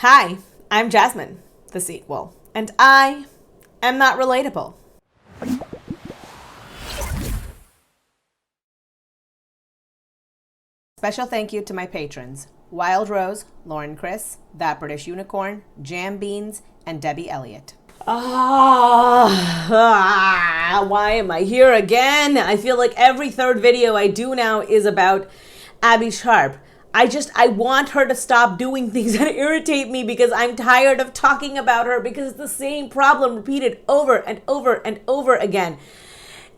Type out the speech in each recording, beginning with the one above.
Hi, I'm Jasmine, the sequel, and I am not relatable. Special thank you to my patrons, Wild Rose, Lauren Chris, That British Unicorn, Jam Beans, and Debbie Elliott. Why am I here again? I feel like every third video I do now is about Abbey Sharp. I want her to stop doing things that irritate me because I'm tired of talking about her because it's the same problem repeated over and over and over again.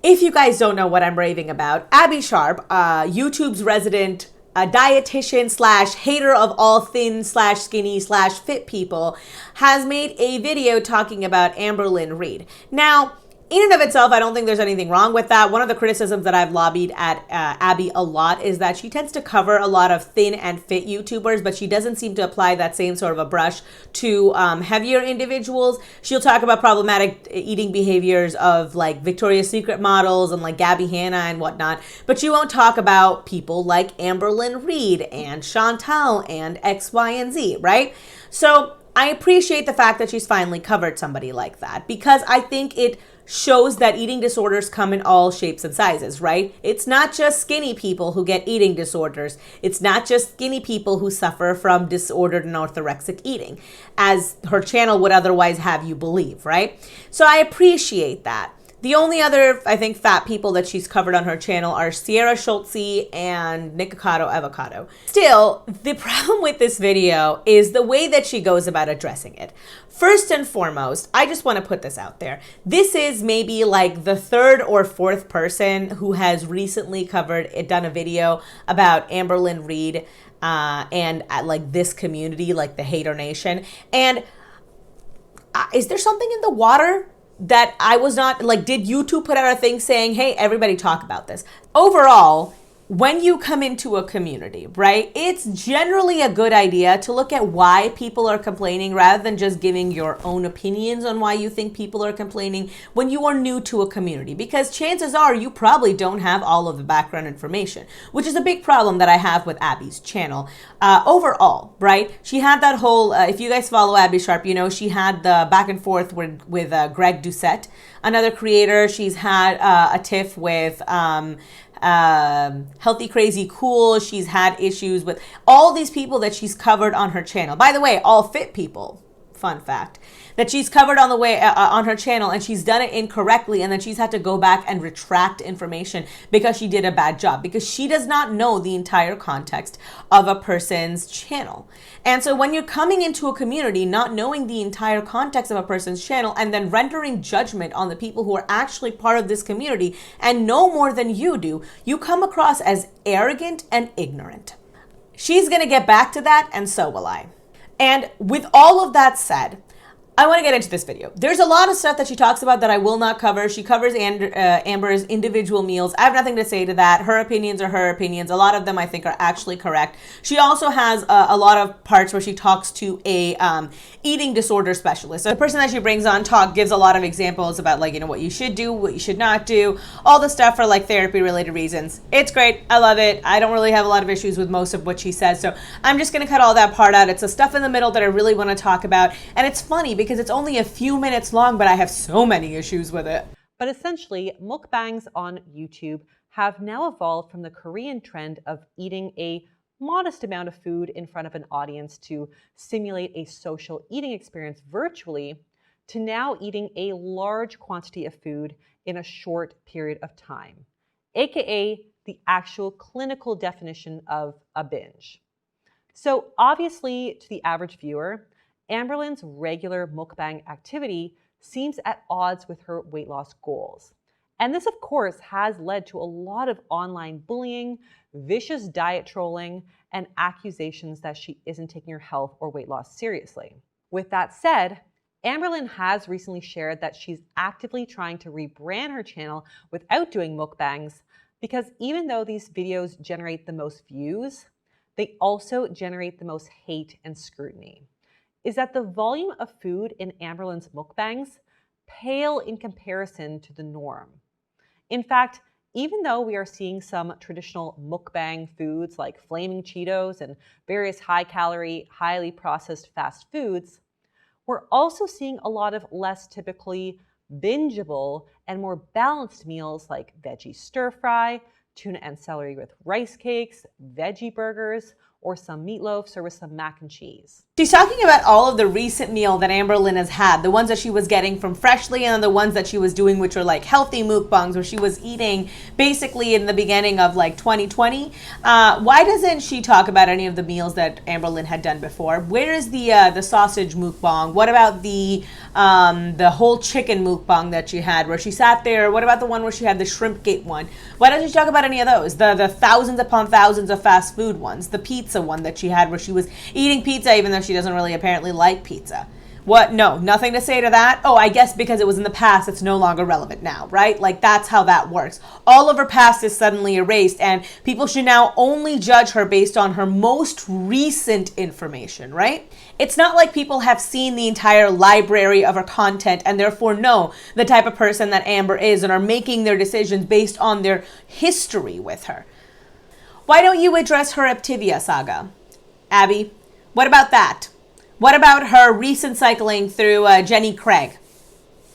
If you guys don't know what I'm raving about, Abbey Sharp, YouTube's resident dietitian slash hater of all thin slash skinny slash fit people, has made a video talking about Amberlynn Reid. Now, in and of itself, I don't think there's anything wrong with that. One of the criticisms that I've lobbied at Abbey a lot is that she tends to cover a lot of thin and fit YouTubers, but she doesn't seem to apply that same sort of a brush to heavier individuals. She'll talk about problematic eating behaviors of like Victoria's Secret models and like Gabby Hanna and whatnot, but she won't talk about people like Amberlynn Reid and Chantal and X, Y, and Z, right? So I appreciate the fact that she's finally covered somebody like that because I think it shows that eating disorders come in all shapes and sizes, right? It's not just skinny people who get eating disorders. It's not just skinny people who suffer from disordered and orthorexic eating, as her channel would otherwise have you believe, right? So I appreciate that. The only other, I think, fat people that she's covered on her channel are Sierra Schultze and Nikocado Avocado. Still, the problem with this video is the way that she goes about addressing it. First and foremost, I just want to put this out there. This is maybe like the third or fourth person who has recently done a video about Amberlynn Reid and like this community, like the Hater Nation. And is there something in the water that I was not, like, did YouTube put out a thing saying, hey, everybody talk about this? Overall, when you come into a community, right, it's generally a good idea to look at why people are complaining rather than just giving your own opinions on why you think people are complaining when you are new to a community, because chances are you probably don't have all of the background information, which is a big problem that I have with Abbey's channel. Overall, right, she had that whole, if you guys follow Abbey Sharp, you know she had the back and forth with Greg Doucette, another creator. She's had a tiff with Healthy Crazy Cool. She's had issues with all these people that she's covered on her channel. By the way, all fit people, fun fact, that she's covered on the way on her channel, and she's done it incorrectly, and then she's had to go back and retract information because she did a bad job, because she does not know the entire context of a person's channel. And so when you're coming into a community not knowing the entire context of a person's channel and then rendering judgment on the people who are actually part of this community and know more than you do, you come across as arrogant and ignorant. She's gonna get back to that, and so will I. And with all of that said, I want to get into this video. There's a lot of stuff that she talks about that I will not cover. She covers Amber's individual meals. I have nothing to say to that. Her opinions are her opinions. A lot of them I think are actually correct. She also has a lot of parts where she talks to a eating disorder specialist. So the person that she brings on gives a lot of examples about, like, you know, what you should do, what you should not do, all the stuff for like therapy related reasons. It's great. I love it. I don't really have a lot of issues with most of what she says. So I'm just going to cut all that part out. It's the stuff in the middle that I really want to talk about. And it's funny because it's only a few minutes long, but I have so many issues with it. But essentially, mukbangs on YouTube have now evolved from the Korean trend of eating a modest amount of food in front of an audience to simulate a social eating experience virtually, to now eating a large quantity of food in a short period of time, aka the actual clinical definition of a binge. So obviously, to the average viewer, Amberlynn's regular mukbang activity seems at odds with her weight loss goals. And this, of course, has led to a lot of online bullying, vicious diet trolling, and accusations that she isn't taking her health or weight loss seriously. With that said, Amberlynn has recently shared that she's actively trying to rebrand her channel without doing mukbangs, because even though these videos generate the most views, they also generate the most hate and scrutiny. Is that the volume of food in Amberlynn's mukbangs pale in comparison to the norm. In fact, Even though we are seeing some traditional mukbang foods like flaming Cheetos and various high-calorie, highly processed fast foods, we're also seeing a lot of less typically bingeable and more balanced meals like veggie stir fry, tuna and celery with rice cakes, veggie burgers, or some meatloaf served with some mac and cheese. She's talking about all of the recent meal that Amberlynn has had, the ones that she was getting from Freshly and the ones that she was doing, which are like healthy mukbangs, where she was eating basically in the beginning of like 2020. Why doesn't she talk about any of the meals that Amberlynn had done before? Where is the sausage mukbang? What about the whole chicken mukbang that she had, where she sat there? What about the one where she had the shrimp gate one? Why doesn't she talk about any of those? The thousands upon thousands of fast food ones, the pizza one that she had, where she was eating pizza even though she doesn't really apparently like pizza. What? No, nothing to say to that? Oh, I guess because it was in the past, it's no longer relevant now, right? Like, that's how that works. All of her past is suddenly erased, and people should now only judge her based on her most recent information, right? It's not like people have seen the entire library of her content and therefore know the type of person that Amber is and are making their decisions based on their history with her. Why don't you address her Activia saga, Abby? What about that? What about her recent cycling through Jenny Craig?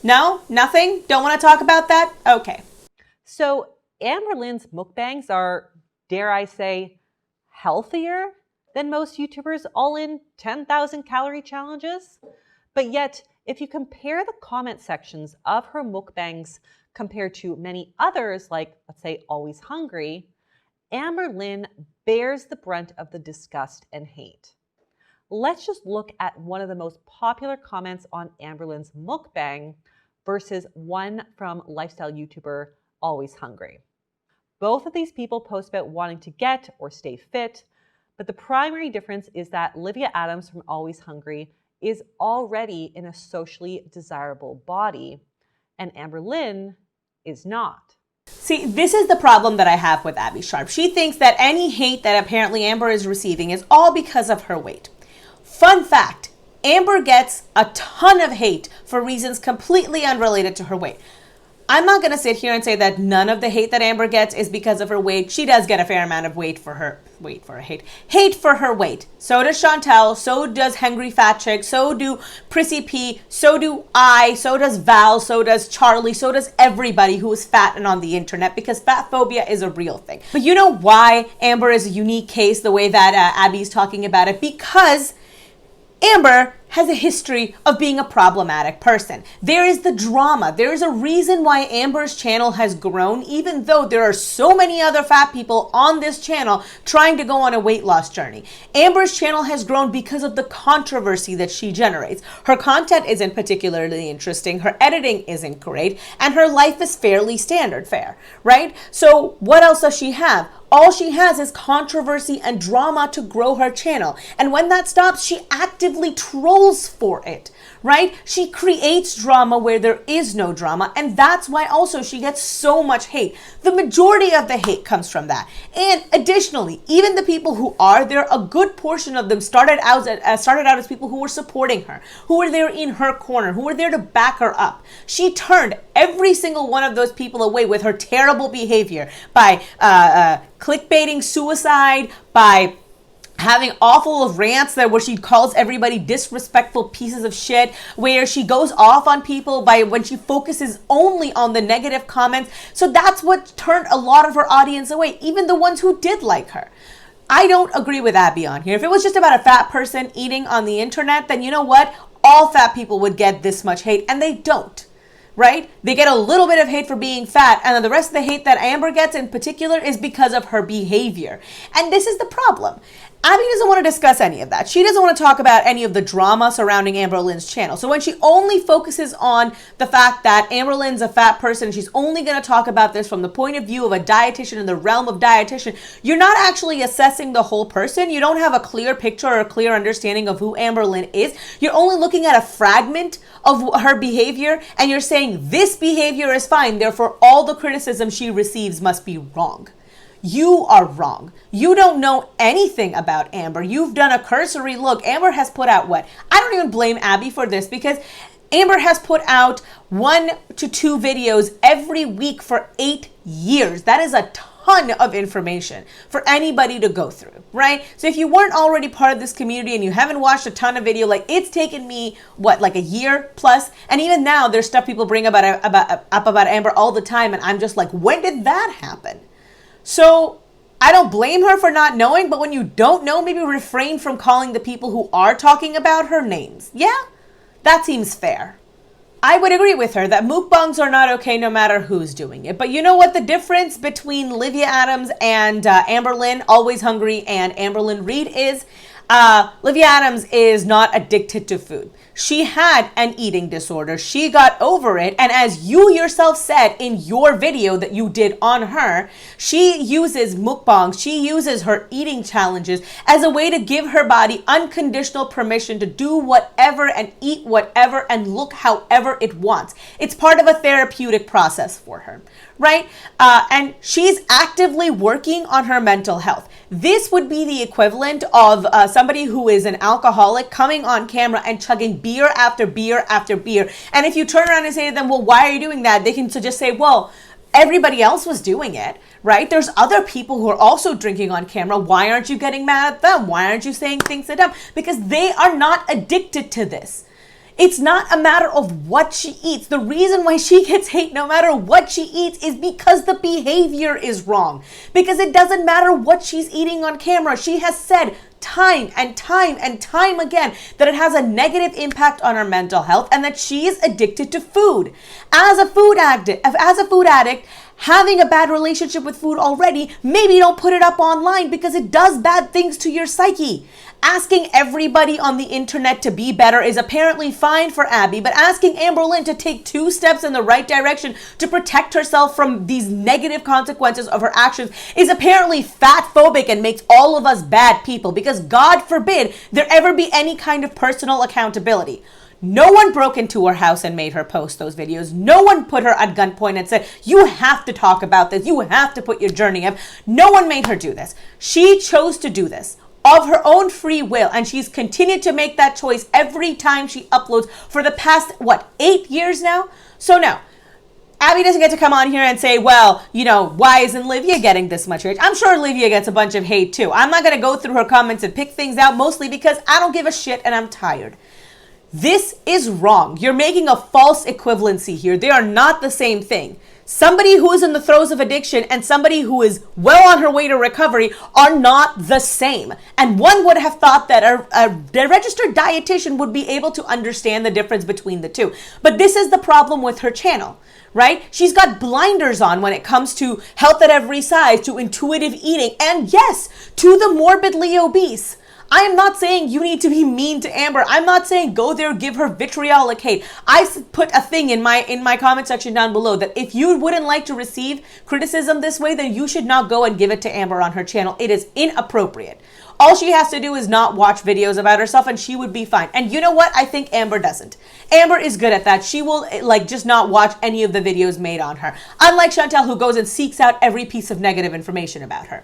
No? Nothing? Don't want to talk about that? Okay. So Amberlynn's mukbangs are, dare I say, healthier than most YouTubers' all-in 10,000 calorie challenges. But yet, if you compare the comment sections of her mukbangs compared to many others, like, let's say, Always Hungry, Amberlynn bears the brunt of the disgust and hate. Let's just look at one of the most popular comments on Amberlynn's mukbang versus one from lifestyle YouTuber Always Hungry. Both of these people post about wanting to get or stay fit, but the primary difference is that Livia Adams from Always Hungry is already in a socially desirable body, and Amberlynn is not. See, this is the problem that I have with Abby Sharp. She thinks that any hate that apparently Amber is receiving is all because of her weight. Fun fact, Amber gets a ton of hate for reasons completely unrelated to her weight. I'm not going to sit here and say that none of the hate that Amber gets is because of her weight. She does get a fair amount of hate for her weight. So does Chantel, so does Hungry Fat Chick, so do Prissy P, so do I, so does Val, so does Charlie, so does everybody who is fat and on the internet, because fat phobia is a real thing. But you know why Amber is a unique case the way that Abby's talking about it? Because Amber has a history of being a problematic person. There is the drama. There is a reason why Amber's channel has grown, even though there are so many other fat people on this channel trying to go on a weight loss journey. Amber's channel has grown because of the controversy that she generates. Her content isn't particularly interesting, her editing isn't great, and her life is fairly standard fare, right? So what else does she have? All she has is controversy and drama to grow her channel. And when that stops, she actively trolls for it, right? She creates drama where there is no drama. And that's why also she gets so much hate. The majority of the hate comes from that. And additionally, even the people who are there, a good portion of them started out as people who were supporting her, who were there in her corner, who were there to back her up. She turned every single one of those people away with her terrible behavior by clickbaiting suicide, by having awful rants where she calls everybody disrespectful pieces of shit, where she goes off on people when she focuses only on the negative comments. So that's what turned a lot of her audience away, even the ones who did like her. I don't agree with Abby on here. If it was just about a fat person eating on the internet, then you know what? All fat people would get this much hate, and they don't. Right? They get a little bit of hate for being fat, and then the rest of the hate that Amber gets in particular is because of her behavior. And this is the problem. Abby doesn't want to discuss any of that. She doesn't want to talk about any of the drama surrounding Amberlynn's channel. So when she only focuses on the fact that Amberlynn's a fat person, she's only going to talk about this from the point of view of a dietitian in the realm of dietitian, you're not actually assessing the whole person. You don't have a clear picture or a clear understanding of who Amberlynn is. You're only looking at a fragment of her behavior, and you're saying this behavior is fine, therefore all the criticism she receives must be wrong. You are wrong. You don't know anything about Amber. You've done a cursory look. Amber has put out what? I don't even blame Abby for this, because Amber has put out 1 to 2 videos every week for 8 years. That is a ton of information for anybody to go through, right? So if you weren't already part of this community and you haven't watched a ton of video, like it's taken me, what, like a year plus? And even now there's stuff people bring up about Amber all the time. And I'm just like, when did that happen? So I don't blame her for not knowing, but when you don't know, maybe refrain from calling the people who are talking about her names. Yeah, that seems fair. I would agree with her that mukbangs are not okay no matter who's doing it. But you know what the difference between Livia Adams and Amberlynn, Always Hungry, and Amberlynn Reid is? Livia Adams is not addicted to food. She had an eating disorder. She got over it. And as you yourself said in your video that you did on her, she uses mukbangs. She uses her eating challenges as a way to give her body unconditional permission to do whatever and eat whatever and look however it wants. It's part of a therapeutic process for her, right? And she's actively working on her mental health. This would be the equivalent of somebody who is an alcoholic coming on camera and chugging beer after beer after beer. And if you turn around and say to them, well, why are you doing that? They can just say, well, everybody else was doing it, right? There's other people who are also drinking on camera. Why aren't you getting mad at them? Why aren't you saying things to them? Because they are not addicted to this. It's not a matter of what she eats. The reason why she gets hate no matter what she eats is because the behavior is wrong. Because it doesn't matter what she's eating on camera. She has said time and time and time again that it has a negative impact on her mental health and that she is addicted to food. As a food addict, having a bad relationship with food already, maybe don't put it up online because it does bad things to your psyche. Asking everybody on the internet to be better is apparently fine for Abbey, but asking Amberlynn to take 2 steps in the right direction to protect herself from these negative consequences of her actions is apparently fat-phobic and makes all of us bad people because God forbid there ever be any kind of personal accountability. No one broke into her house and made her post those videos. No one put her at gunpoint and said, you have to talk about this. You have to put your journey up. No one made her do this. She chose to do this of her own free will, and she's continued to make that choice every time she uploads for the past, 8 years now? So no, Abbey doesn't get to come on here and say, well, why isn't Livia getting this much hate? I'm sure Livia gets a bunch of hate too. I'm not going to go through her comments and pick things out, mostly because I don't give a shit and I'm tired. This is wrong. You're making a false equivalency here. They are not the same thing. Somebody who is in the throes of addiction and somebody who is well on her way to recovery are not the same. And one would have thought that a registered dietitian would be able to understand the difference between the two. But this is the problem with her channel, right? She's got blinders on when it comes to health at every size, to intuitive eating, and yes, to the morbidly obese. I am not saying you need to be mean to Amber. I'm not saying go there, give her vitriolic hate. I put a thing in my comment section down below that if you wouldn't like to receive criticism this way, then you should not go and give it to Amber on her channel. It is inappropriate. All she has to do is not watch videos about herself and she would be fine. And you know what? I think Amber doesn't. Amber is good at that. She will just not watch any of the videos made on her. Unlike Chantel, who goes and seeks out every piece of negative information about her.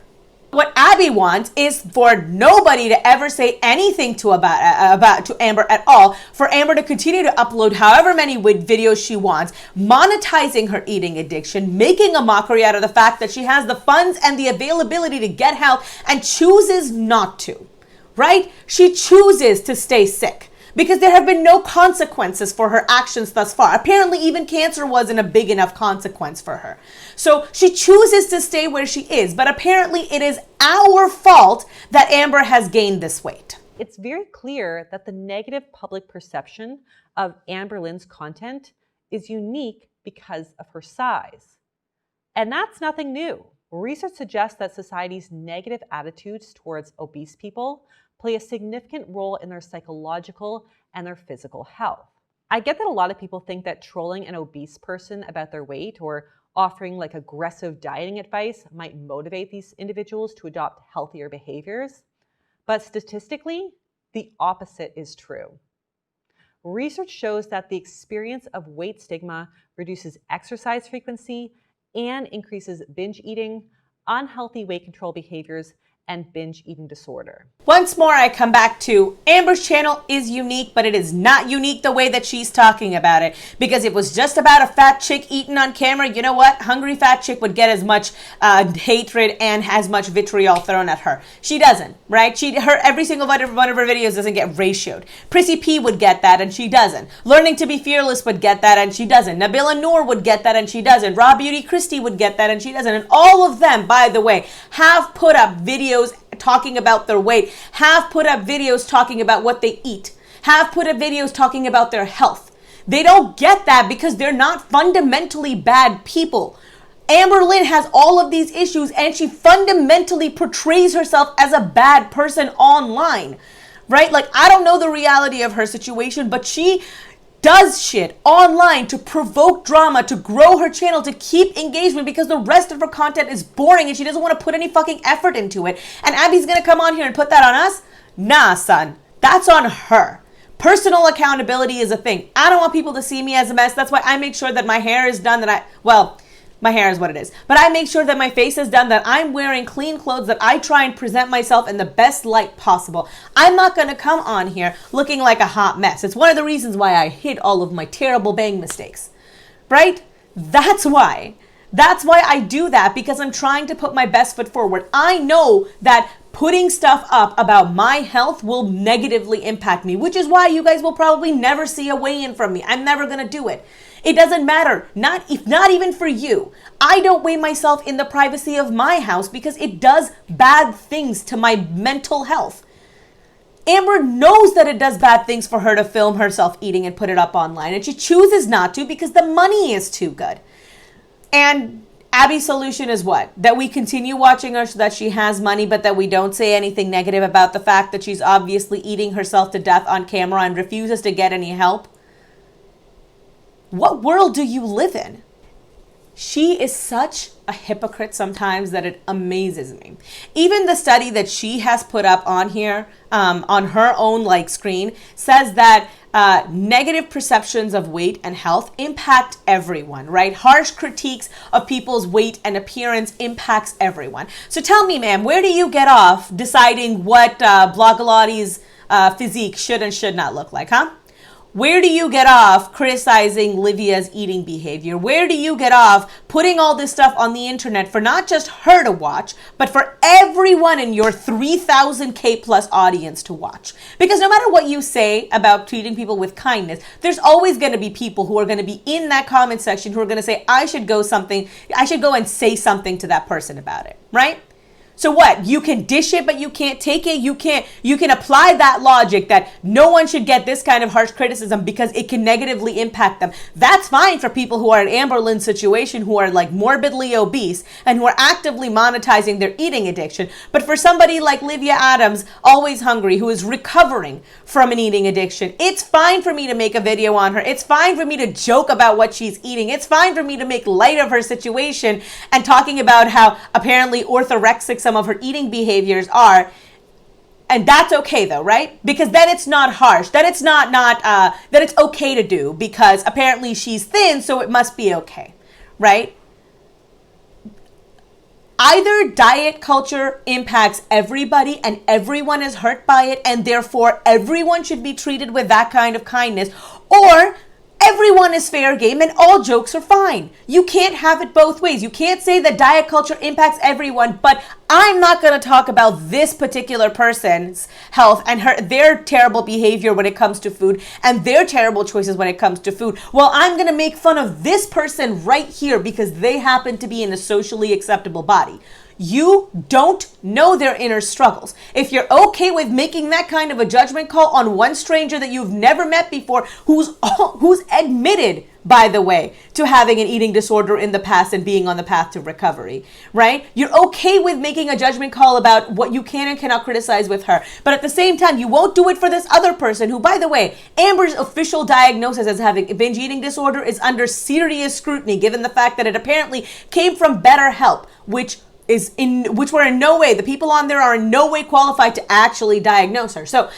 What Abbey wants is for nobody to ever say anything to Amber at all, for Amber to continue to upload however many videos she wants, monetizing her eating addiction, making a mockery out of the fact that she has the funds and the availability to get help and chooses not to, right? She chooses to stay sick because there have been no consequences for her actions thus far. Apparently even cancer wasn't a big enough consequence for her. So she chooses to stay where she is, but apparently it is our fault that Amber has gained this weight. It's very clear that the negative public perception of Amberlynn's content is unique because of her size. And that's nothing new. Research suggests that society's negative attitudes towards obese people play a significant role in their psychological and their physical health. I get that a lot of people think that trolling an obese person about their weight or offering aggressive dieting advice might motivate these individuals to adopt healthier behaviors. But statistically, the opposite is true. Research shows that the experience of weight stigma reduces exercise frequency and increases binge eating, unhealthy weight control behaviors, and binge eating disorder. Once more, I come back to Amber's channel is unique, but it is not unique the way that she's talking about it. Because if it was just about a fat chick eating on camera, you know what? Hungry fat chick would get as much hatred and as much vitriol thrown at her. She doesn't, right? Every single one of her videos doesn't get ratioed. Prissy P would get that, and she doesn't. Learning to be Fearless would get that, and she doesn't. Nabila Noor would get that, and she doesn't. Raw Beauty Christie would get that, and she doesn't. And all of them, by the way, have put up videos talking about their weight, have put up videos talking about what they eat, have put up videos talking about their health. They don't get that because they're not fundamentally bad people. Amber Lynn has all of these issues and she fundamentally portrays herself as a bad person online, right? Like, I don't know the reality of her situation, but she does shit online to provoke drama, to grow her channel, to keep engagement because the rest of her content is boring and she doesn't want to put any fucking effort into it. And Abby's gonna come on here and put that on us? Nah, son. That's on her. Personal accountability is a thing. I don't want people to see me as a mess. That's why I make sure that my hair is done, my hair is what it is. But I make sure that my face is done, that I'm wearing clean clothes, that I try and present myself in the best light possible. I'm not going to come on here looking like a hot mess. It's one of the reasons why I hid all of my terrible bang mistakes, right? That's why. That's why I do that, because I'm trying to put my best foot forward. I know that putting stuff up about my health will negatively impact me, which is why you guys will probably never see a weigh-in from me. I'm never going to do it. It doesn't matter, not even for you. I don't weigh myself in the privacy of my house because it does bad things to my mental health. Amber knows that it does bad things for her to film herself eating and put it up online, and she chooses not to because the money is too good. And Abby's solution is what? That we continue watching her so that she has money, but that we don't say anything negative about the fact that she's obviously eating herself to death on camera and refuses to get any help. What world do you live in? She is such a hypocrite sometimes that it amazes me. Even the study that she has put up on here, on her own screen, says that negative perceptions of weight and health impact everyone, right? Harsh critiques of people's weight and appearance impacts everyone. So tell me, ma'am, where do you get off deciding what Blogilates physique should and should not look like, huh? Where do you get off criticizing Livia's eating behavior? Where do you get off putting all this stuff on the internet for not just her to watch, but for everyone in your 3,000K plus audience to watch? Because no matter what you say about treating people with kindness, there's always going to be people who are going to be in that comment section who are going to say, I should go and say something to that person about it, right? So what? You can dish it, but you can't take it. You can apply that logic that no one should get this kind of harsh criticism because it can negatively impact them. That's fine for people who are in Amber Lynn's situation, who are morbidly obese and who are actively monetizing their eating addiction. But for somebody like Livia Adams, always hungry, who is recovering from an eating addiction, it's fine for me to make a video on her. It's fine for me to joke about what she's eating. It's fine for me to make light of her situation and talking about how apparently orthorexic some of her eating behaviors are. And that's okay though, right? Because then it's not harsh. Then it's that it's okay to do because apparently she's thin, so it must be okay, right? Either diet culture impacts everybody and everyone is hurt by it, and therefore everyone should be treated with that kind of kindness, or everyone is fair game and all jokes are fine. You can't have it both ways. You can't say that diet culture impacts everyone, but I'm not going to talk about this particular person's health and their terrible behavior when it comes to food and their terrible choices when it comes to food. Well, I'm going to make fun of this person right here because they happen to be in a socially acceptable body. You don't know their inner struggles. If you're okay with making that kind of a judgment call on one stranger that you've never met before, who's admitted, by the way, to having an eating disorder in the past and being on the path to recovery, right? You're okay with making a judgment call about what you can and cannot criticize with her. But at the same time, you won't do it for this other person who, by the way, Amber's official diagnosis as having a binge eating disorder is under serious scrutiny, given the fact that it apparently came from BetterHelp, which were in no way, the people on there are in no way qualified to actually diagnose her. So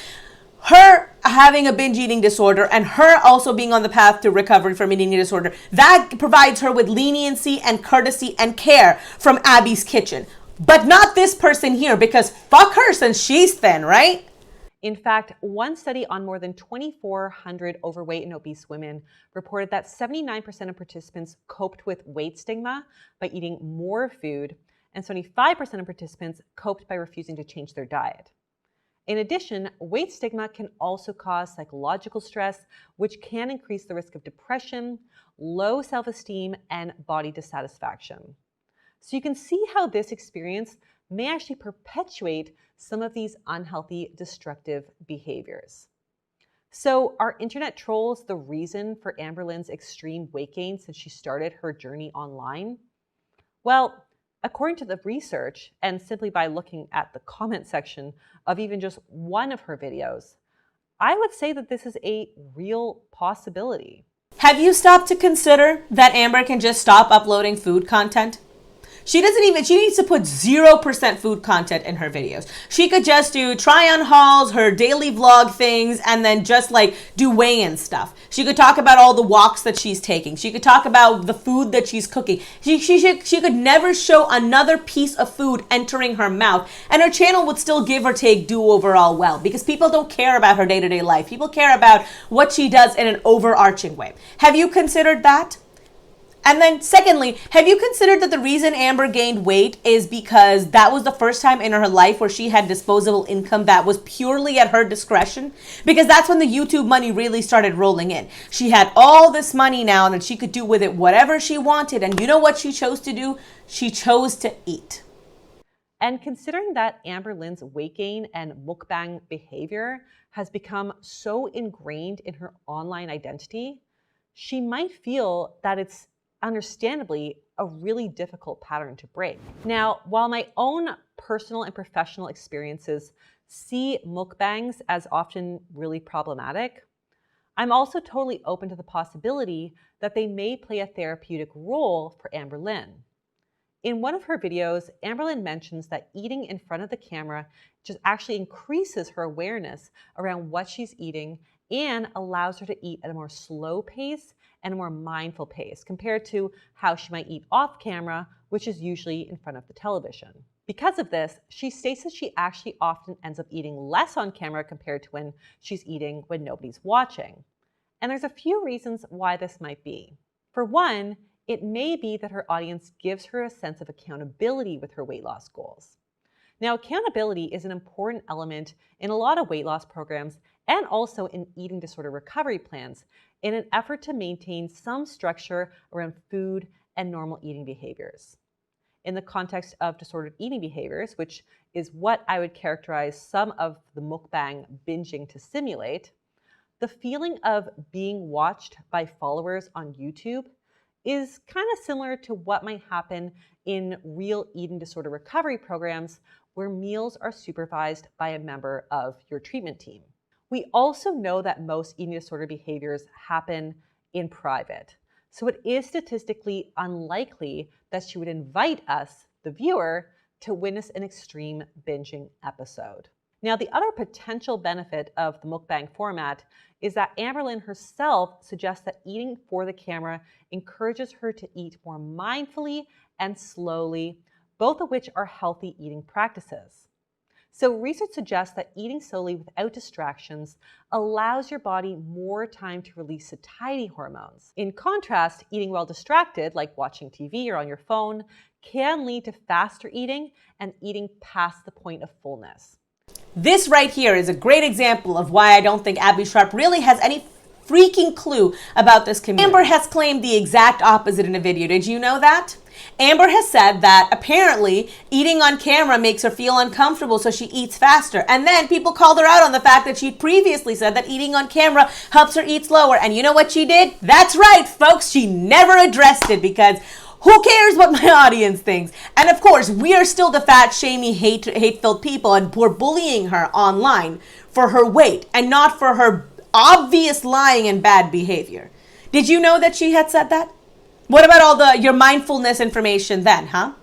her having a binge eating disorder and her also being on the path to recovery from an eating disorder, that provides her with leniency and courtesy and care from Abby's kitchen. But not this person here, because fuck her since she's thin, right? In fact, one study on more than 2,400 overweight and obese women reported that 79% of participants coped with weight stigma by eating more food, and 75% of participants coped by refusing to change their diet. In addition, weight stigma can also cause psychological stress, which can increase the risk of depression, low self-esteem, and body dissatisfaction. So you can see how this experience may actually perpetuate some of these unhealthy, destructive behaviors. So are internet trolls the reason for Amberlynn's extreme weight gain since she started her journey online? Well, according to the research, and simply by looking at the comment section of even just one of her videos, I would say that this is a real possibility. Have you stopped to consider that Amber can just stop uploading food content? She needs to put 0% food content in her videos. She could just do try on hauls, her daily vlog things, and then just like do weigh-in stuff. She could talk about all the walks that she's taking. She could talk about the food that she's cooking. She could never show another piece of food entering her mouth, and her channel would still give or take do overall well, because people don't care about her day-to-day life. People care about what she does in an overarching way. Have you considered that? And then secondly, have you considered that the reason Amber gained weight is because that was the first time in her life where she had disposable income that was purely at her discretion? Because that's when the YouTube money really started rolling in. She had all this money now and she could do with it whatever she wanted. And you know what she chose to do? She chose to eat. And considering that Amberlynn's weight gain and mukbang behavior has become so ingrained in her online identity, she might feel that it's understandably a really difficult pattern to break. Now, while my own personal and professional experiences see mukbangs as often really problematic, I'm also totally open to the possibility that they may play a therapeutic role for Amberlynn. In one of her videos, Amberlynn mentions that eating in front of the camera just actually increases her awareness around what she's eating and allows her to eat at a more slow pace and a more mindful pace compared to how she might eat off camera, which is usually in front of the television. Because of this, she states that she actually often ends up eating less on camera compared to when she's eating when nobody's watching. And there's a few reasons why this might be. For one, it may be that her audience gives her a sense of accountability with her weight loss goals. Now, accountability is an important element in a lot of weight loss programs and also in eating disorder recovery plans in an effort to maintain some structure around food and normal eating behaviors. In the context of disordered eating behaviors, which is what I would characterize some of the mukbang binging to simulate, the feeling of being watched by followers on YouTube is kind of similar to what might happen in real eating disorder recovery programs where meals are supervised by a member of your treatment team. We also know that most eating disorder behaviors happen in private. So it is statistically unlikely that she would invite us, the viewer, to witness an extreme binging episode. Now, the other potential benefit of the mukbang format is that Amberlynn herself suggests that eating for the camera encourages her to eat more mindfully and slowly, both of which are healthy eating practices. So research suggests that eating slowly without distractions allows your body more time to release satiety hormones. In contrast, eating while distracted, like watching TV or on your phone, can lead to faster eating and eating past the point of fullness. This right here is a great example of why I don't think Abby Sharp really has any freaking clue about this community. Amber has claimed the exact opposite in a video. Did you know that? Amber has said that apparently eating on camera makes her feel uncomfortable, so she eats faster. And then people called her out on the fact that she previously said that eating on camera helps her eat slower. And you know what she did? That's right, folks. She never addressed it because who cares what my audience thinks? And of course, we are still the fat, shamey, hate-filled people, and we're bullying her online for her weight and not for her obvious lying and bad behavior. Did you know that she had said that? What about all your mindfulness information then, huh?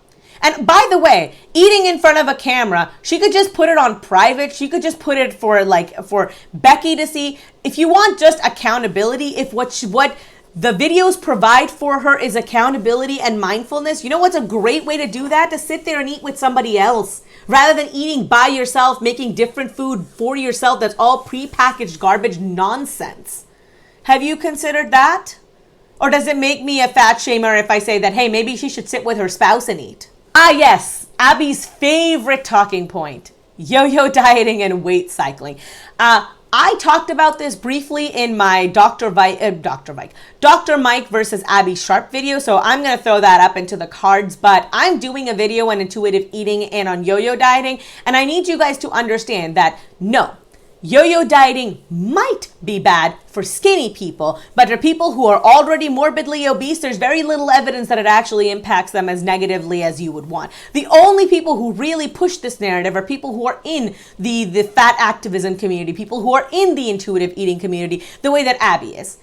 And by the way, eating in front of a camera, she could just put it on private. She could just put it for Becky to see. If you want just accountability, if what the videos provide for her is accountability and mindfulness. You know what's a great way to do that? To sit there and eat with somebody else. Rather than eating by yourself, making different food for yourself that's all prepackaged garbage nonsense. Have you considered that? Or does it make me a fat shamer if I say that, hey, maybe she should sit with her spouse and eat? Ah, yes, Abby's favorite talking point, yo-yo dieting and weight cycling. I talked about this briefly in my Dr. Mike versus Abby Sharp video, so I'm going to throw that up into the cards, but I'm doing a video on intuitive eating and on yo-yo dieting, and I need you guys to understand that no, yo-yo dieting might be bad for skinny people, but for people who are already morbidly obese, there's very little evidence that it actually impacts them as negatively as you would want. The only people who really push this narrative are people who are in the fat activism community, people who are in the intuitive eating community, the way that Abby is.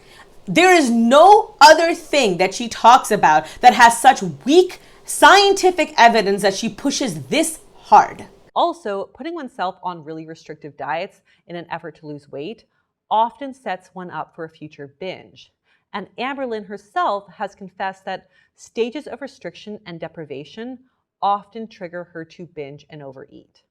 There is no other thing that she talks about that has such weak scientific evidence that she pushes this hard. Also, putting oneself on really restrictive diets in an effort to lose weight often sets one up for a future binge. And Amberlynn herself has confessed that stages of restriction and deprivation often trigger her to binge and overeat.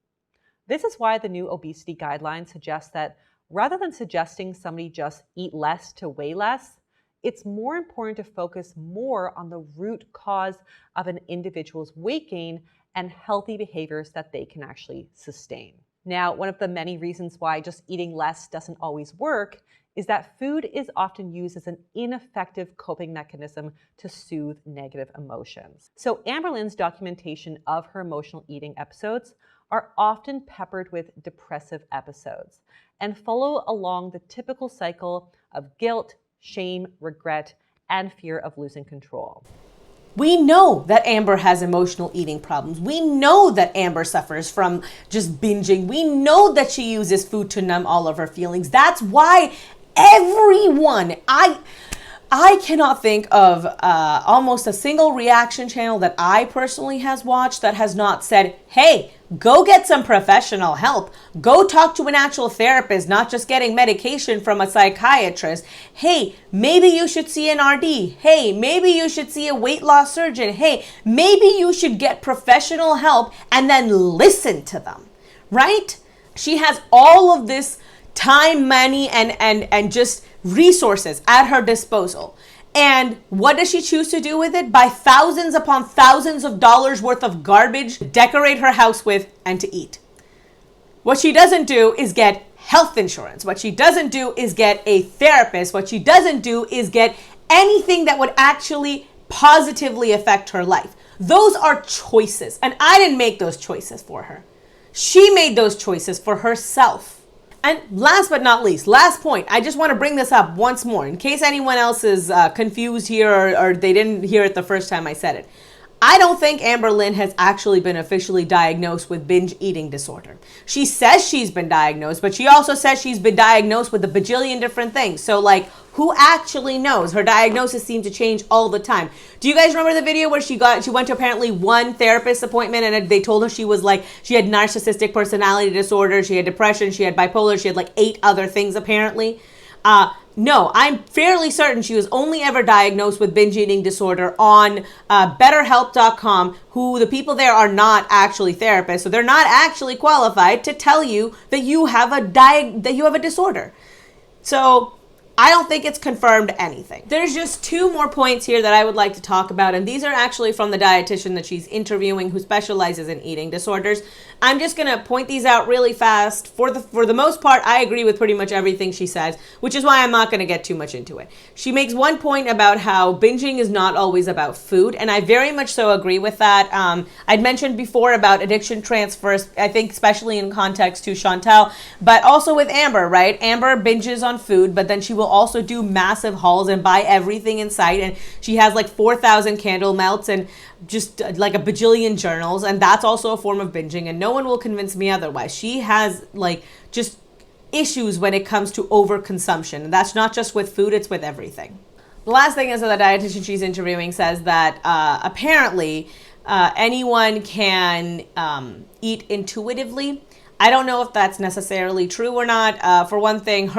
This is why the new obesity guidelines suggest that rather than suggesting somebody just eat less to weigh less, it's more important to focus more on the root cause of an individual's weight gain and healthy behaviors that they can actually sustain. Now, one of the many reasons why just eating less doesn't always work is that food is often used as an ineffective coping mechanism to soothe negative emotions. So Amberlynn's documentation of her emotional eating episodes are often peppered with depressive episodes and follow along the typical cycle of guilt, shame, regret, and fear of losing control. We know that Amber has emotional eating problems. We know that Amber suffers from just binging. We know that she uses food to numb all of her feelings. That's why everyone, I cannot think of almost a single reaction channel that I personally has watched that has not said, hey, go get some professional help. Go talk to an actual therapist, not just getting medication from a psychiatrist. Hey, maybe you should see an RD. Hey, maybe you should see a weight loss surgeon. Hey, maybe you should get professional help and then listen to them, right? She has all of this time, money, and just resources at her disposal. And what does she choose to do with it? Buy thousands upon thousands of dollars worth of garbage, decorate her house with, and to eat. What she doesn't do is get health insurance. What she doesn't do is get a therapist. What she doesn't do is get anything that would actually positively affect her life. Those are choices. And I didn't make those choices for her. She made those choices for herself. And last but not least, last point, I just want to bring this up once more in case anyone else is confused here or they didn't hear it the first time I said it. I don't think Amberlynn has actually been officially diagnosed with binge eating disorder. She says she's been diagnosed, but she also says she's been diagnosed with a bajillion different things. So like, who actually knows? Her diagnosis seems to change all the time. Do you guys remember the video where she went to apparently one therapist appointment and they told her she had narcissistic personality disorder, she had depression, she had bipolar, she had like 8 other things apparently? No, I'm fairly certain she was only ever diagnosed with binge eating disorder on BetterHelp.com, who the people there are not actually therapists, so they're not actually qualified to tell you that you have a disorder. So I don't think it's confirmed anything. There's just 2 more points here that I would like to talk about, and these are actually from the dietitian that she's interviewing who specializes in eating disorders. I'm just gonna point these out really fast. For the most part, I agree with pretty much everything she says, which is why I'm not gonna get too much into it. She makes one point about how binging is not always about food, and I very much so agree with that. I'd mentioned before about addiction transfers, I think especially in context to Chantel, but also with Amber, right? Amber binges on food, but then she will also do massive hauls and buy everything in sight, and she has like 4,000 candle melts and just like a bajillion journals, and that's also a form of binging, and no one will convince me otherwise. She has like just issues when it comes to overconsumption, and that's not just with food, it's with everything. The last thing is that the dietitian she's interviewing says that apparently anyone can eat intuitively. I don't know if that's necessarily true or not. For one thing,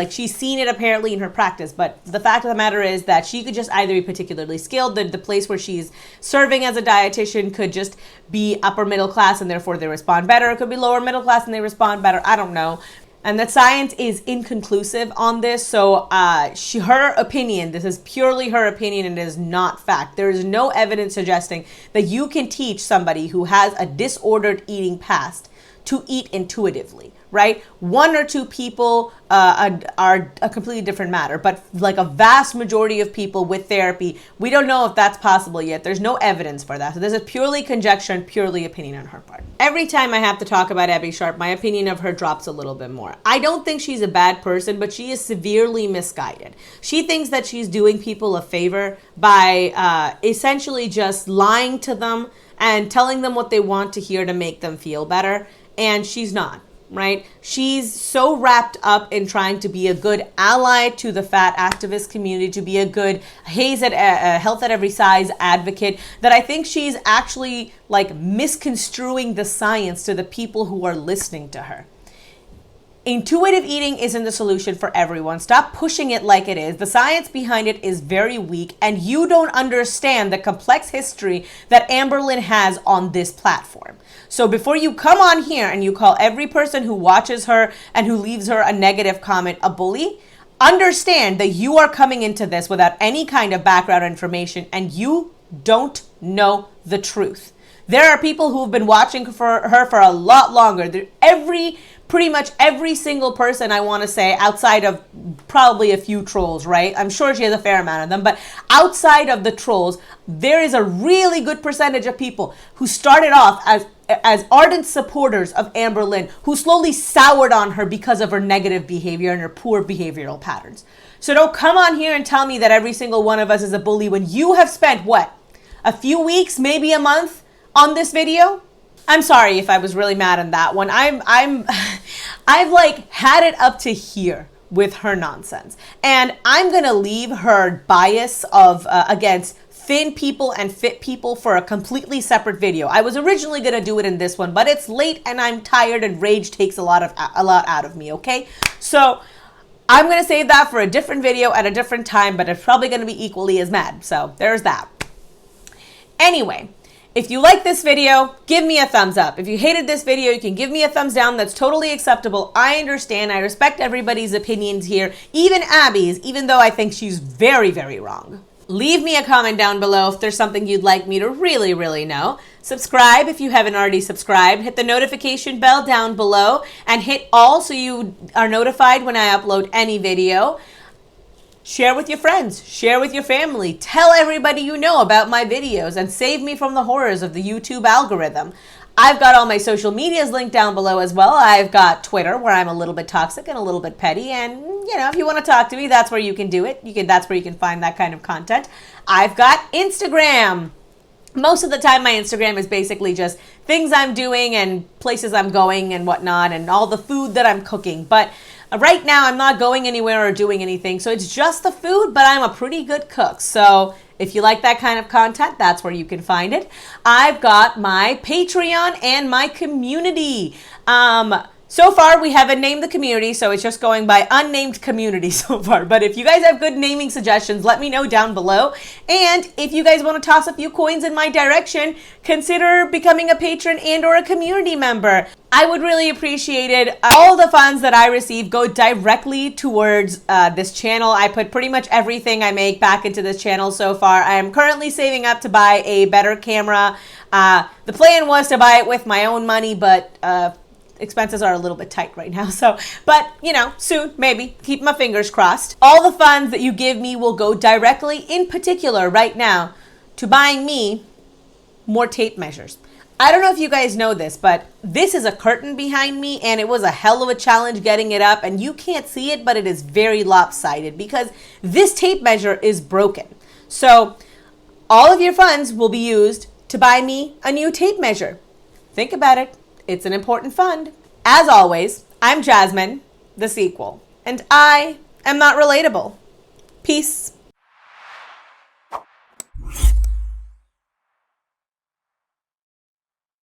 she's seen it apparently in her practice, but the fact of the matter is that she could just either be particularly skilled. The place where she's serving as a dietitian could just be upper middle class and therefore they respond better. It could be lower middle class and they respond better. I don't know. And that science is inconclusive on this. So her opinion, this is purely her opinion and it is not fact. There is no evidence suggesting that you can teach somebody who has a disordered eating past to eat intuitively, right? One or two people are a completely different matter, but like a vast majority of people with therapy, we don't know if that's possible yet. There's no evidence for that. So this is purely conjecture and purely opinion on her part. Every time I have to talk about Abbey Sharp, my opinion of her drops a little bit more. I don't think she's a bad person, but she is severely misguided. She thinks that she's doing people a favor by essentially just lying to them and telling them what they want to hear to make them feel better. And she's not, right? She's so wrapped up in trying to be a good ally to the fat activist community, to be a good health at every size advocate, that I think she's actually like misconstruing the science to the people who are listening to her. Intuitive eating isn't the solution for everyone. Stop pushing it like it is. The science behind it is very weak, and you don't understand the complex history that Amberlynn has on this platform. So before you come on here and you call every person who watches her and who leaves her a negative comment a bully, understand that you are coming into this without any kind of background information and you don't know the truth. There are people who have been watching for her for a lot longer. Pretty much every single person, I want to say, outside of probably a few trolls, right? I'm sure she has a fair amount of them, but outside of the trolls, there is a really good percentage of people who started off as ardent supporters of Amberlynn, who slowly soured on her because of her negative behavior and her poor behavioral patterns. So don't come on here and tell me that every single one of us is a bully when you have spent, what, a few weeks, maybe a month on this video? I'm sorry if I was really mad on that one. I've like had it up to here with her nonsense. And I'm going to leave her bias of against thin people and fit people for a completely separate video. I was originally going to do it in this one, but it's late and I'm tired and rage takes a lot out of me, okay? So I'm going to save that for a different video at a different time, but it's probably going to be equally as mad. So there's that. Anyway, if you like this video, give me a thumbs up. If you hated this video, you can give me a thumbs down. That's totally acceptable. I understand. I respect everybody's opinions here, even Abbey's, even though I think she's very, very wrong. Leave me a comment down below if there's something you'd like me to really, really know. Subscribe if you haven't already subscribed. Hit the notification bell down below and hit all so you are notified when I upload any video. Share with your friends, share with your family, tell everybody you know about my videos and save me from the horrors of the YouTube algorithm. I've got all my social medias linked down below as well. I've got Twitter where I'm a little bit toxic and a little bit petty, and you know, if you want to talk to me, that's where you can do it. That's where you can find that kind of content. I've got Instagram. Most of the time my Instagram is basically just things I'm doing and places I'm going and whatnot and all the food that I'm cooking. But right now I'm not going anywhere or doing anything, so it's just the food, but I'm a pretty good cook. So if you like that kind of content, that's where you can find it. I've got my Patreon and my community. So far, we haven't named the community, so it's just going by unnamed community so far. But if you guys have good naming suggestions, let me know down below. And if you guys want to toss a few coins in my direction, consider becoming a patron and or a community member. I would really appreciate it. All the funds that I receive go directly towards this channel. I put pretty much everything I make back into this channel so far. I am currently saving up to buy a better camera. The plan was to buy it with my own money, but expenses are a little bit tight right now. So, but you know, soon, maybe. Keep my fingers crossed. All the funds that you give me will go directly, in particular right now, to buying me more tape measures. I don't know if you guys know this, but this is a curtain behind me and it was a hell of a challenge getting it up, and you can't see it, but it is very lopsided because this tape measure is broken. So all of your funds will be used to buy me a new tape measure. Think about it. It's an important fund. As always, I'm Jasmine, the sequel, and I am not relatable. Peace.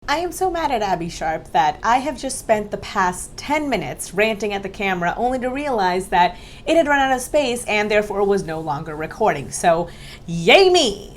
I am so mad at Abby Sharp that I have just spent the past 10 minutes ranting at the camera only to realize that it had run out of space and therefore was no longer recording. So, yay me!